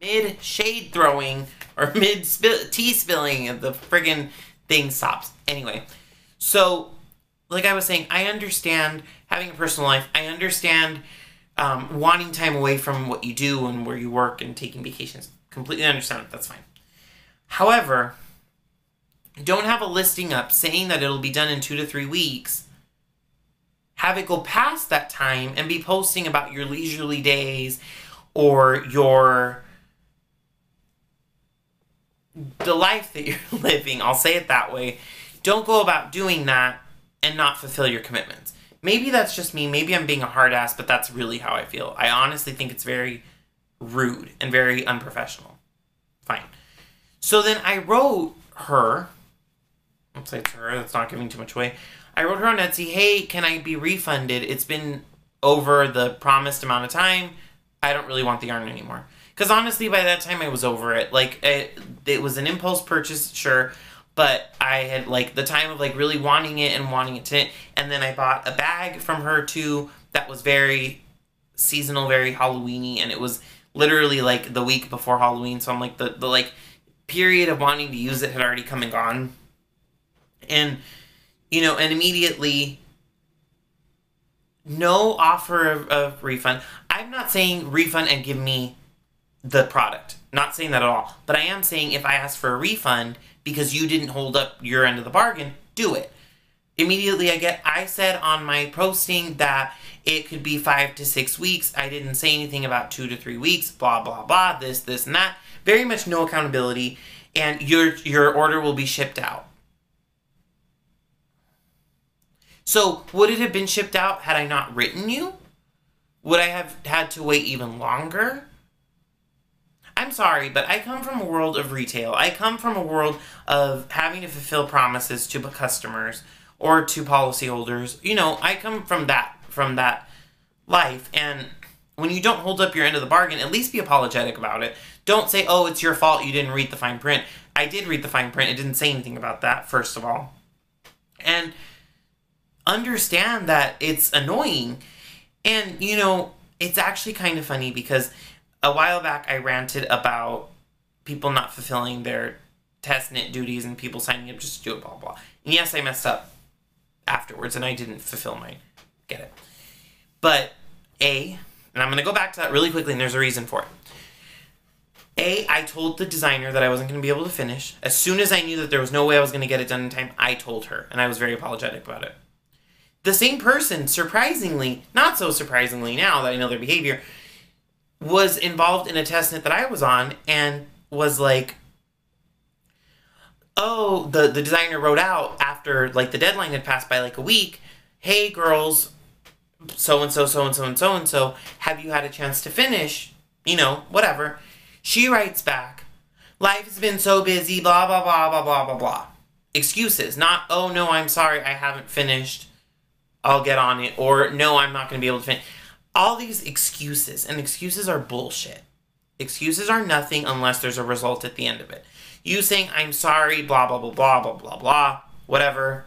mid shade throwing or mid tea spilling, the friggin' thing stops. Anyway, so like I was saying, I understand having a personal life. I understand wanting time away from what you do and where you work and taking vacations. Completely understand it. That's fine. However, don't have a listing up saying that it'll be done in 2 to 3 weeks. Have it go past that time and be posting about your leisurely days or the life that you're living. I'll say it that way. Don't go about doing that and not fulfill your commitments. Maybe that's just me. Maybe I'm being a hard ass, but that's really how I feel. I honestly think it's very rude and very unprofessional. Fine. So then I wrote her, let's say it's her, that's not giving too much away. I wrote her on Etsy, hey, can I be refunded? It's been over the promised amount of time. I don't really want the yarn anymore. Because honestly, by that time, I was over it. Like, it was an impulse purchase, sure. But I had, like, the time of, like, really wanting it and wanting it to... And then I bought a bag from her, too, that was very seasonal, very Halloween-y. And it was literally, like, the week before Halloween. So I'm, like, the like, period of wanting to use it had already come and gone. And, you know, and immediately... No offer of refund. I'm not saying refund and give me the product. Not saying that at all. But I am saying if I ask for a refund because you didn't hold up your end of the bargain, do it. Immediately I said on my posting that it could be 5 to 6 weeks. I didn't say anything about 2 to 3 weeks, blah, blah, blah, this, and that. Very much no accountability. And your order will be shipped out. So, would it have been shipped out had I not written you? Would I have had to wait even longer? I'm sorry, but I come from a world of retail. I come from a world of having to fulfill promises to customers or to policyholders. You know, I come from that life. And when you don't hold up your end of the bargain, at least be apologetic about it. Don't say, oh, it's your fault you didn't read the fine print. I did read the fine print. It didn't say anything about that, first of all. And understand that it's annoying. And, you know, it's actually kind of funny because a while back I ranted about people not fulfilling their test knit duties and people signing up just to do it, blah, blah. And yes, I messed up afterwards and I didn't fulfill mine. Get it. But and I'm going to go back to that really quickly and there's a reason for it. I told the designer that I wasn't going to be able to finish. As soon as I knew that there was no way I was going to get it done in time, I told her. And I was very apologetic about it. The same person, surprisingly, not so surprisingly now that I know their behavior, was involved in a test knit that I was on and was like, oh, the designer wrote out after, like, the deadline had passed by, like, a week, hey, girls, so-and-so, so-and-so, and so-and-so, have you had a chance to finish? You know, whatever. She writes back, life has been so busy, blah, blah, blah, blah, blah, blah, blah. Excuses, not, oh, no, I'm sorry, I haven't finished. I'll get on it, or no, I'm not going to be able to finish. All these excuses, and excuses are bullshit. Excuses are nothing unless there's a result at the end of it. You saying, I'm sorry, blah, blah, blah, blah, blah, blah, blah, whatever.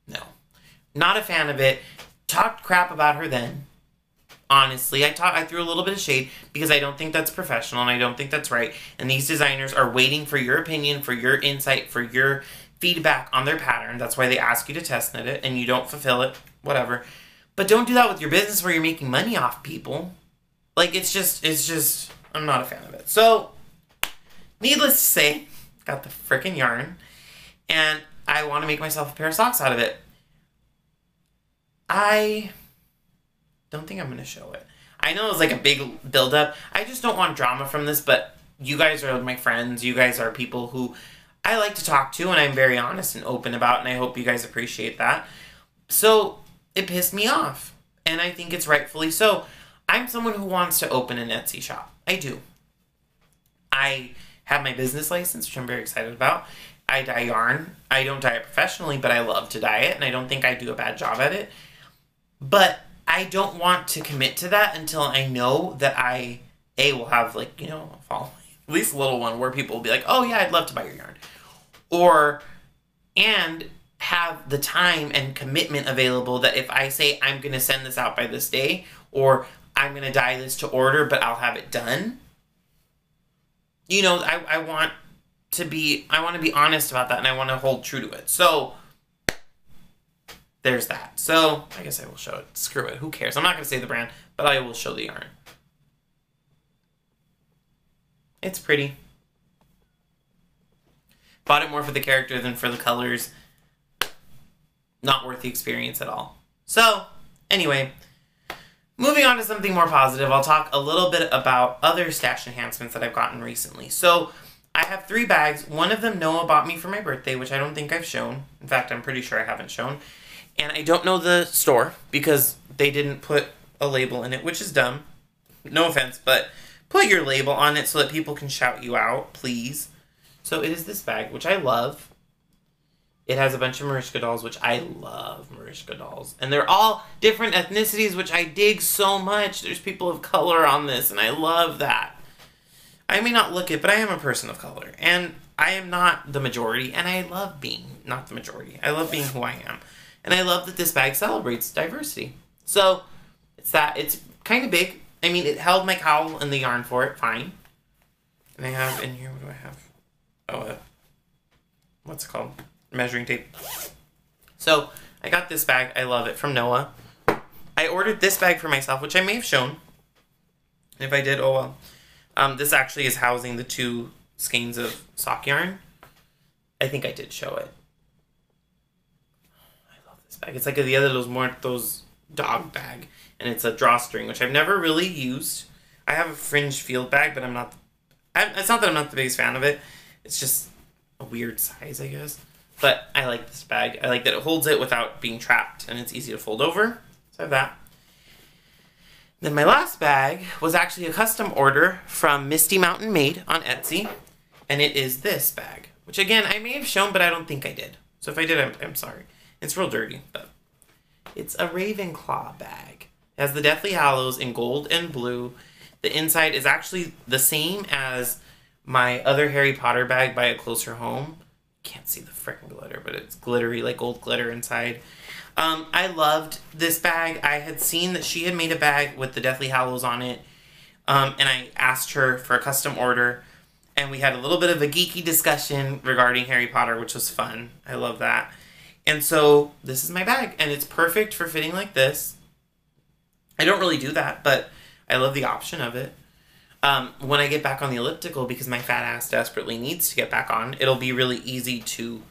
No. Not a fan of it. Talked crap about her then. Honestly, I threw a little bit of shade because I don't think that's professional and I don't think that's right. And these designers are waiting for your opinion, for your insight, for your feedback on their pattern. That's why they ask you to test knit it and you don't fulfill it, whatever. But don't do that with your business where you're making money off people. Like, it's just, I'm not a fan of it. So, needless to say, got the frickin' yarn and I want to make myself a pair of socks out of it. I don't think I'm going to show it. I know it's like a big build-up. I just don't want drama from this, but you guys are my friends. You guys are people who I like to talk to, and I'm very honest and open about, and I hope you guys appreciate that. So, it pissed me off, and I think it's rightfully so. I'm someone who wants to open an Etsy shop. I do. I have my business license, which I'm very excited about. I dye yarn. I don't dye it professionally, but I love to dye it, and I don't think I do a bad job at it. But I don't want to commit to that until I know that I, will have, like, you know, a following. At least a little one where people will be like, oh yeah, I'd love to buy your yarn. And have the time and commitment available that if I say I'm going to send this out by this day, or I'm going to dye this to order, but I'll have it done. You know, I want to be honest about that, and I want to hold true to it. So there's that. So I guess I will show it. Screw it. Who cares? I'm not going to say the brand, but I will show the yarn. It's pretty. Bought it more for the character than for the colors. Not worth the experience at all. So, anyway, moving on to something more positive, I'll talk a little bit about other stash enhancements that I've gotten recently. So, I have 3 bags. One of them Noah bought me for my birthday, which I don't think I've shown. In fact, I'm pretty sure I haven't shown. And I don't know the store because they didn't put a label in it, which is dumb. No offense, but put your label on it so that people can shout you out, please. So, it is this bag, which I love. It has a bunch of Mariska dolls, which I love Mariska dolls. And they're all different ethnicities, which I dig so much. There's people of color on this, and I love that. I may not look it, but I am a person of color. And I am not the majority, and I love being not the majority. I love being who I am. And I love that this bag celebrates diversity. So, it's kind of big. I mean, it held my cowl and the yarn for it, fine. And I have in here, what do I have? Oh, what's it called? Measuring tape. So, I got this bag. I love it, from Noah. I ordered this bag for myself, which I may have shown. If I did, oh well. This actually is housing the 2 skeins of sock yarn. I think I did show it. I love this bag. It's like the other those dog bag. And it's a drawstring, which I've never really used. I have a fringe field bag, but it's not that I'm not the biggest fan of it. It's just a weird size, I guess. But I like this bag. I like that it holds it without being trapped, and it's easy to fold over. So I have that. Then my last bag was actually a custom order from Misty Mountain Made on Etsy. And it is this bag, which again, I may have shown, but I don't think I did. So if I did, I'm sorry. It's real dirty, but it's a Ravenclaw bag. It has the Deathly Hallows in gold and blue. The inside is actually the same as my other Harry Potter bag by A Closer Home. Can't see the frickin' glitter, but it's glittery, like gold glitter inside. I loved this bag. I had seen that she had made a bag with the Deathly Hallows on it, and I asked her for a custom order, and we had a little bit of a geeky discussion regarding Harry Potter, which was fun. I love that. And so this is my bag, and it's perfect for fitting like this. I don't really do that, but I love the option of it. When I get back on the elliptical, because my fat ass desperately needs to get back on, it'll be really easy to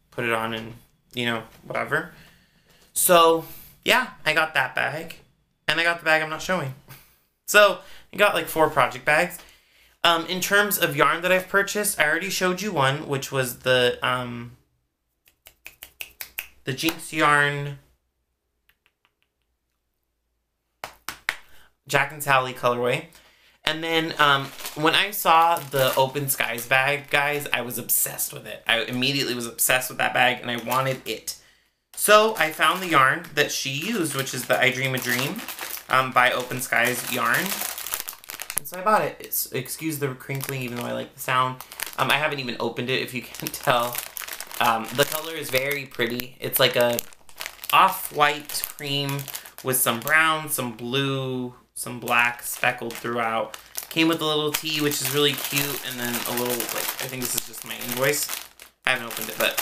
put it on and, you know, whatever. So, yeah, I got that bag. And I got the bag I'm not showing. So, I got like 4 project bags. In terms of yarn that I've purchased, I already showed you one, which was the Jinx yarn Jack and Sally colorway. And then when I saw the Open Skies bag, guys, I was obsessed with it. I immediately was obsessed with that bag, and I wanted it. So I found the yarn that she used, which is the I Dream a Dream by Open Skies yarn. And so I bought it. Excuse the crinkling, even though I like the sound. I haven't even opened it, if you can tell. The color is very pretty. It's like a off-white cream with some brown, some blue, some black speckled throughout. Came with a little tee, which is really cute, and then a little, like, I think this is just my invoice. I haven't opened it, but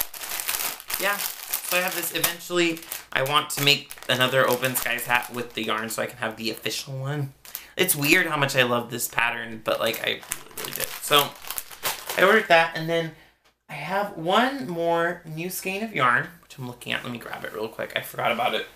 yeah. So I have this. Eventually, I want to make another Open Skies hat with the yarn so I can have the official one. It's weird how much I love this pattern, but, like, I really did. So I ordered that, and then I have one more new skein of yarn, which I'm looking at. Let me grab it real quick. I forgot about it.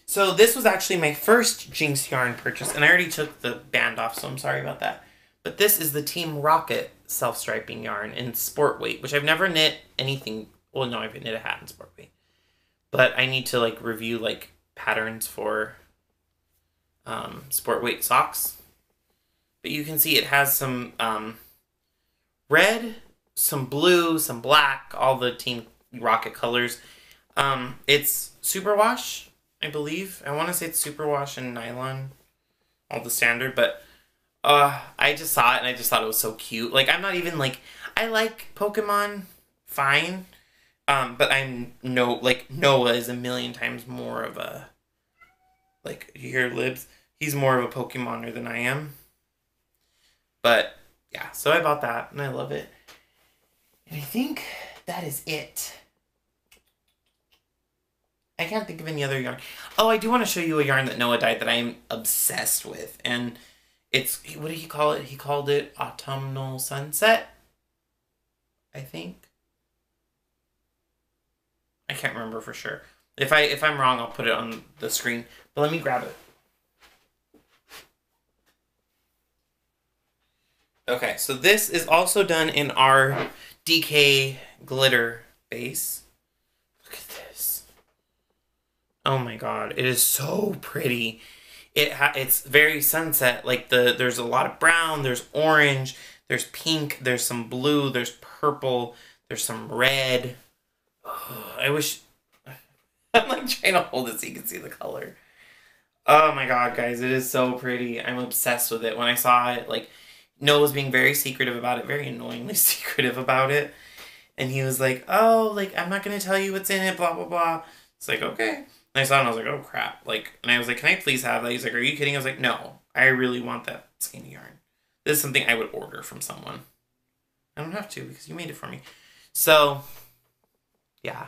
So this was actually my first Jinx yarn purchase, and I already took the band off, so I'm sorry about that. But this is the Team Rocket self-striping yarn in sport weight, which I've never knit anything. Well, no, I've knit a hat in sport weight. But I need to, like, review, like, patterns for sport weight socks. But you can see it has some red, some blue, some black, all the Team Rocket colors. It's superwash, I believe. I want to say it's superwash and nylon, all the standard, but I just saw it and I just thought it was so cute. Like, I'm not even, like, I like Pokemon, fine, but Noah is a million times more of a Like, you hear Libs. He's more of a Pokemoner than I am. But, yeah, so I bought that, and I love it. And I think that is it. I can't think of any other yarn. Oh, I do want to show you a yarn that Noah dyed that I am obsessed with. And it's, what did he call it? He called it Autumnal Sunset, I think. I can't remember for sure. If I'm wrong, I'll put it on the screen. But let me grab it. Okay, so this is also done in our DK glitter base. Look at this. Oh my god, it is so pretty. It's very sunset. Like there's a lot of brown, there's orange, there's pink, there's some blue, there's purple, there's some red. Oh, I wish I'm like trying to hold it so you can see the color. Oh my god, guys, it is so pretty. I'm obsessed with it. When I saw it, like, Noah was being very secretive about it, very annoyingly secretive about it. And he was like, oh, like, I'm not going to tell you what's in it, blah, blah, blah. It's like, okay. And I saw it and I was like, oh, crap. Like, and I was like, can I please have that? He's like, are you kidding? I was like, no, I really want that skein yarn. This is something I would order from someone. I don't have to because you made it for me. So, yeah.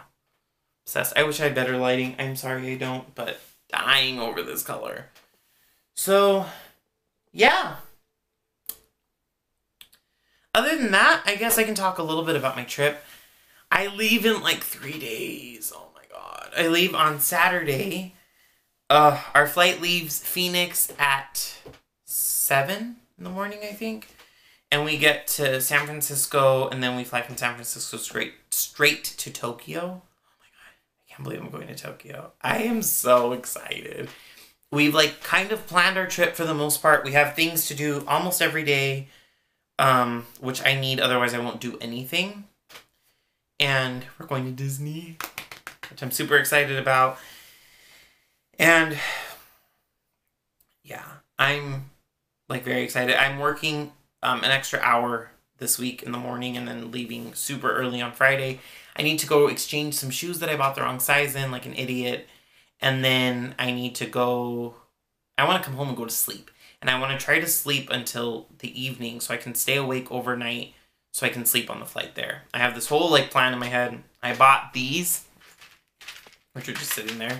Obsessed. I wish I had better lighting. I'm sorry I don't, but dying over this color. So, yeah. Other than that, I guess I can talk a little bit about my trip. I leave in like 3 days. Oh my god. I leave on Saturday. Our flight leaves Phoenix at 7 in the morning, I think. And we get to San Francisco, and then we fly from San Francisco straight to Tokyo. Oh my god. I can't believe I'm going to Tokyo. I am so excited. We've like kind of planned our trip for the most part. We have things to do almost every day. Which I need, otherwise I won't do anything. And we're going to Disney, which I'm super excited about. And yeah, I'm like very excited. I'm working an extra hour this week in the morning and then leaving super early on Friday. I need to go exchange some shoes that I bought the wrong size in, like an idiot. And then I need to go, I want to come home and go to sleep. And I want to try to sleep until the evening so I can stay awake overnight so I can sleep on the flight there. I have this whole like plan in my head. I bought these, which are just sitting there.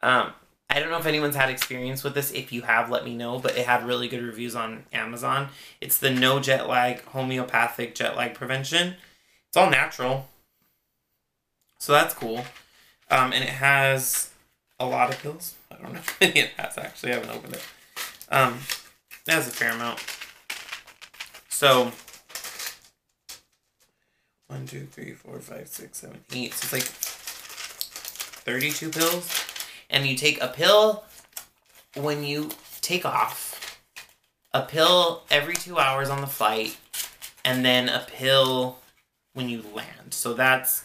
I don't know if anyone's had experience with this. If you have, let me know. But it had really good reviews on Amazon. It's the No Jet Lag Homeopathic Jet Lag Prevention. It's all natural. So that's cool. And it has a lot of pills. I don't know how many it has, actually. I haven't opened it. It has a fair amount. So, 1, 2, 3, 4, 5, 6, 7, 8. So it's like 32 pills. And you take a pill when you take off, a pill every 2 hours on the flight, and then a pill when you land. So that's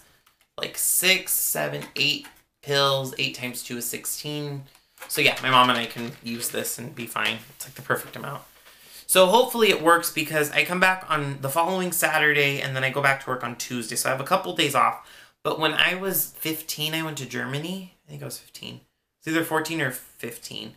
like 6, 7, 8 pills. 8 times 2 is 16. So yeah, my mom and I can use this and be fine. It's like the perfect amount. So hopefully it works because I come back on the following Saturday and then I go back to work on Tuesday. So I have a couple days off. But when I was 15, I went to Germany. I think I was 15. It's either 14 or 15.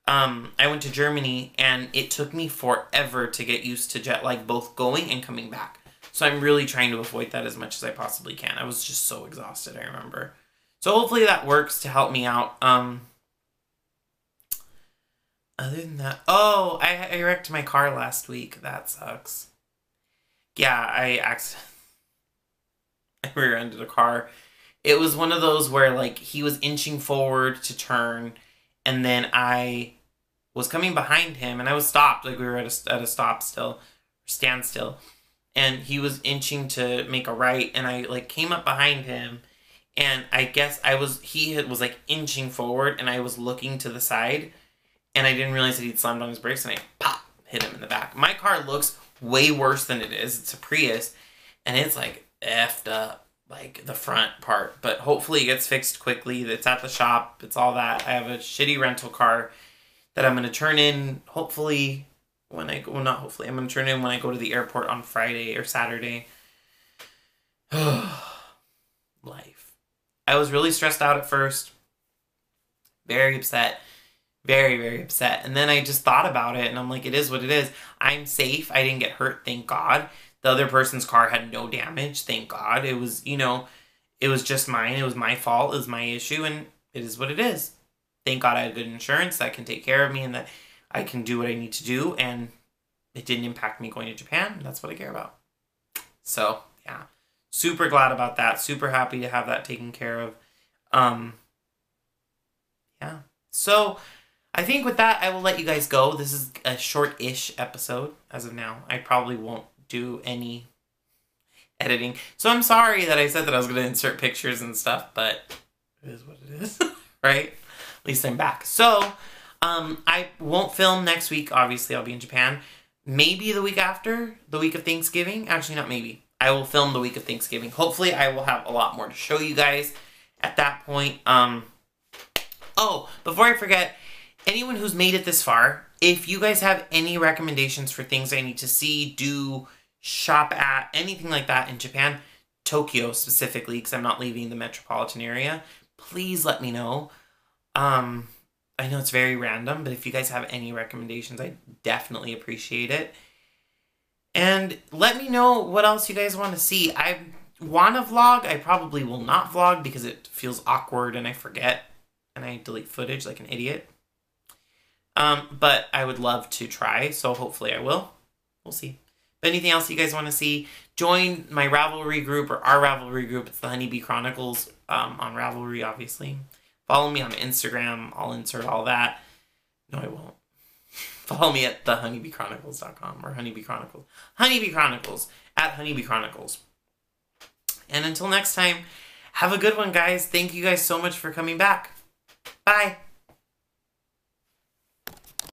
I went to Germany and it took me forever to get used to jet lag, both going and coming back. So I'm really trying to avoid that as much as I possibly can. I was just so exhausted, I remember. So hopefully that works to help me out. Other than that, oh, I wrecked my car last week. That sucks. Yeah, I rear-ended a car. It was one of those where, like, he was inching forward to turn, and then I was coming behind him, and I was stopped. Like, we were at a stop still, standstill, and he was inching to make a right, and I, like, came up behind him, and I guess he was, like, inching forward, and I was looking to the side, and I didn't realize that he'd slammed on his brakes, and I, pop, hit him in the back. My car looks way worse than it is. It's a Prius, and it's, like, effed up, like, the front part. But hopefully it gets fixed quickly. It's at the shop. It's all that. I have a shitty rental car that I'm going to turn in, hopefully, when I go, well, not hopefully, I'm going to turn in when I go to the airport on Friday or Saturday. Life. I was really stressed out at first. Very upset. Very, very upset. And then I just thought about it, and I'm like, it is what it is. I'm safe. I didn't get hurt, thank God. The other person's car had no damage, thank God. It was, you know, it was just mine. It was my fault. It was my issue, and it is what it is. Thank God I have good insurance that can take care of me and that I can do what I need to do, and it didn't impact me going to Japan. That's what I care about. So, yeah. Super glad about that. Super happy to have that taken care of. Yeah. So, I think with that, I will let you guys go. This is a short-ish episode as of now. I probably won't do any editing. So I'm sorry that I said that I was going to insert pictures and stuff, but it is what it is, right? At least I'm back. So, I won't film next week. Obviously, I'll be in Japan. Maybe the week after, the week of Thanksgiving. Actually, not maybe. I will film the week of Thanksgiving. Hopefully, I will have a lot more to show you guys at that point. Oh, before I forget, anyone who's made it this far, if you guys have any recommendations for things I need to see, do, shop at, anything like that in Japan, Tokyo specifically, because I'm not leaving the metropolitan area, please let me know. I know it's very random, but if you guys have any recommendations, I definitely appreciate it. And let me know what else you guys want to see. I want to vlog. I probably will not vlog because it feels awkward and I forget. And I delete footage like an idiot. But I would love to try, so hopefully I will. We'll see. But anything else you guys want to see, join my Ravelry group or our Ravelry group. It's the Honeybee Chronicles on Ravelry, obviously. Follow me on Instagram. I'll insert all that. No, I won't. Follow me at thehoneybeechronicles.com or Honeybee Chronicles. Honeybee Chronicles at Honeybee Chronicles. And until next time, have a good one, guys. Thank you guys so much for coming back. Bye.